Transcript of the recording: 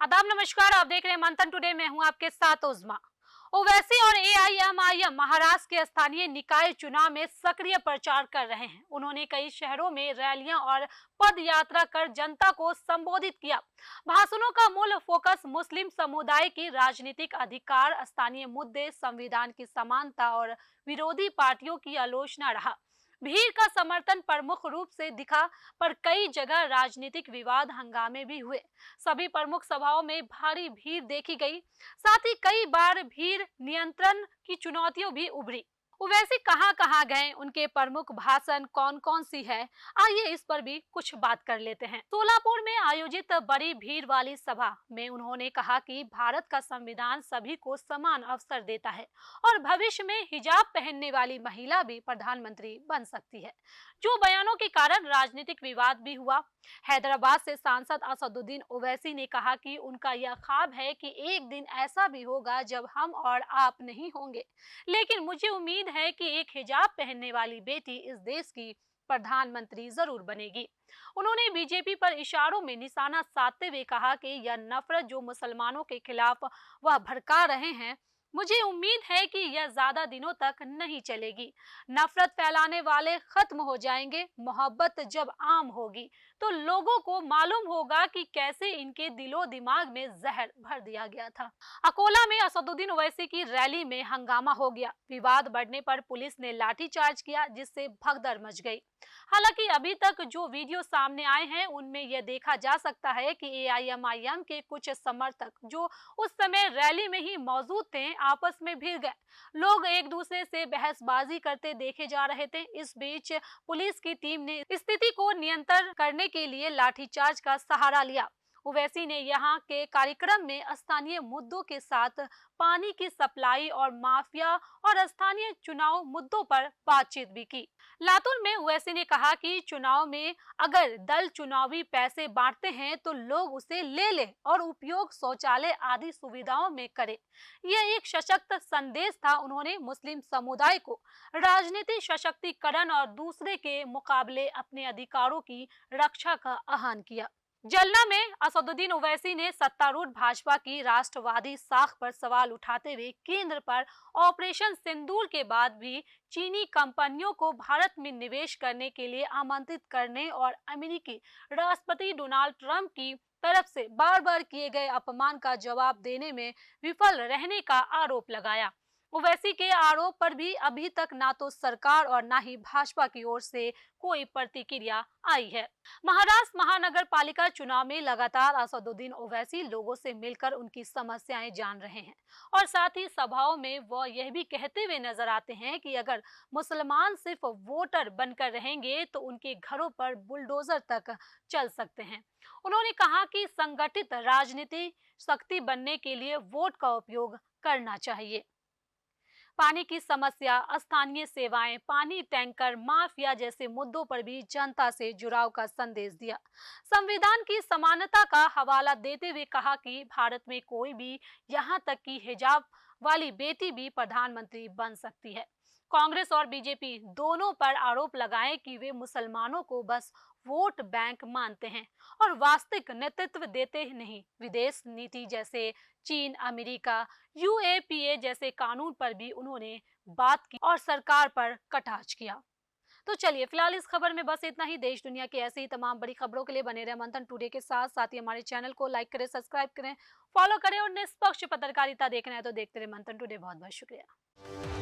आदाब नमस्कार, आप देख रहे हैं मंथन टुडे। मैं हूं आपके साथ उज़मा। ओवैसी और एआईएमआईएम महाराष्ट्र के स्थानीय निकाय चुनाव में सक्रिय प्रचार कर रहे हैं। उन्होंने कई शहरों में रैलियां और पद यात्रा कर जनता को संबोधित किया। भाषणों का मूल फोकस मुस्लिम समुदाय की राजनीतिक अधिकार, स्थानीय मुद्दे, संविधान की समानता और विरोधी पार्टियों की आलोचना रहा। भीड़ का समर्थन प्रमुख रूप से दिखा, पर कई जगह राजनीतिक विवाद, हंगामे भी हुए। सभी प्रमुख सभाओं में भारी भीड़ देखी गई। साथ ही कई बार भीड़ नियंत्रण की चुनौतियां भी उभरी। ओवैसी कहां-कहां गए, उनके प्रमुख भाषण कौन-कौन सी है, आइए इस पर भी कुछ बात कर लेते हैं। सोलापुर में आयोजित बड़ी भीड़ वाली सभा में उन्होंने कहा कि भारत का संविधान सभी को समान अवसर देता है और भविष्य में हिजाब पहनने वाली महिला भी प्रधानमंत्री बन सकती है। जो बयानों के कारण राजनीतिक विवाद भी हुआ। हैदराबाद से सांसद असदुद्दीन ओवैसी ने कहा कि उनका यह ख्वाब है कि एक दिन ऐसा भी होगा जब हम और आप नहीं होंगे, लेकिन मुझे उम्मीद है कि एक हिजाब पहनने वाली बेटी इस देश की प्रधानमंत्री जरूर बनेगी। उन्होंने बीजेपी पर इशारों में निशाना साधते हुए कहा कि यह नफरत जो मुसलमानों के खिलाफ वह भड़का रहे हैं, मुझे उम्मीद है कि यह ज्यादा दिनों तक नहीं चलेगी। नफरत फैलाने वाले खत्म हो जाएंगे। मोहब्बत जब आम होगी तो लोगों को मालूम होगा कि कैसे इनके दिलो दिमाग में जहर भर दिया गया था। अकोला में असदुद्दीन ओवैसी की रैली में हंगामा हो गया। विवाद बढ़ने पर पुलिस ने लाठीचार्ज किया, जिससे भगदड़ मच गई। हालांकि अभी तक जो वीडियो सामने आए हैं उनमें यह देखा जा सकता है कि एआईएमआईएम के कुछ समर्थक जो उस समय रैली में ही मौजूद थे आपस में भिड़ गए। लोग एक दूसरे से बहसबाजी करते देखे जा रहे थे। इस बीच पुलिस की टीम ने स्थिति को नियंत्रण करने के लिए लाठीचार्ज का सहारा लिया। ओवैसी ने यहाँ के कार्यक्रम में स्थानीय मुद्दों के साथ पानी की सप्लाई और माफिया और स्थानीय चुनाव मुद्दों पर बातचीत भी की। लातूर में ओवैसी ने कहा कि चुनाव में अगर दल चुनावी पैसे बांटते हैं तो लोग उसे ले लें और उपयोग शौचालय आदि सुविधाओं में करें। यह एक सशक्त संदेश था। उन्होंने मुस्लिम समुदाय को राजनीतिक सशक्तिकरण और दूसरे के मुकाबले अपने अधिकारों की रक्षा का आह्वान किया। जलना में असदुद्दीन ओवैसी ने सत्तारूढ़ भाजपा की राष्ट्रवादी साख पर सवाल उठाते हुए केंद्र पर ऑपरेशन सिंदूर के बाद भी चीनी कंपनियों को भारत में निवेश करने के लिए आमंत्रित करने और अमेरिकी राष्ट्रपति डोनाल्ड ट्रंप की तरफ से बार बार किए गए अपमान का जवाब देने में विफल रहने का आरोप लगाया। ओवैसी के आरोप पर भी अभी तक ना तो सरकार और ना ही भाजपा की ओर से कोई प्रतिक्रिया आई है। महाराष्ट्र महानगर पालिका चुनाव में लगातार असदुद्दीन ओवैसी लोगों से मिलकर उनकी समस्याएं जान रहे हैं और साथ ही सभाओं में वह यह भी कहते हुए नजर आते हैं कि अगर मुसलमान सिर्फ वोटर बनकर रहेंगे तो उनके घरों पर बुलडोजर तक चल सकते हैं। उन्होंने कहा कि संगठित राजनीति शक्ति बनने के लिए वोट का उपयोग करना चाहिए। पानी की समस्या, स्थानीय सेवाएं, पानी टैंकर माफिया जैसे मुद्दों पर भी जनता से जुड़ाव का संदेश दिया। संविधान की समानता का हवाला देते हुए कहा कि भारत में कोई भी, यहाँ तक कि हिजाब वाली बेटी भी प्रधानमंत्री बन सकती है। कांग्रेस और बीजेपी दोनों पर आरोप लगाए कि वे मुसलमानों को बस वोट बैंक मानते हैं और वास्तविक नेतृत्व देते नहीं। विदेश नीति जैसे चीन, अमेरिका, यूएपीए जैसे कानून पर भी उन्होंने बात की और सरकार पर कटाक्ष किया। तो चलिए फिलहाल इस खबर में बस इतना ही। देश दुनिया की ऐसी ही तमाम बड़ी खबरों के लिए बने रहे मंथन टुडे के साथ। साथ ही हमारे चैनल को लाइक करें, सब्सक्राइब करें, फॉलो करें और निष्पक्ष पत्रकारिता देखना है तो देखते रहे मंथन टुडे। बहुत बहुत शुक्रिया।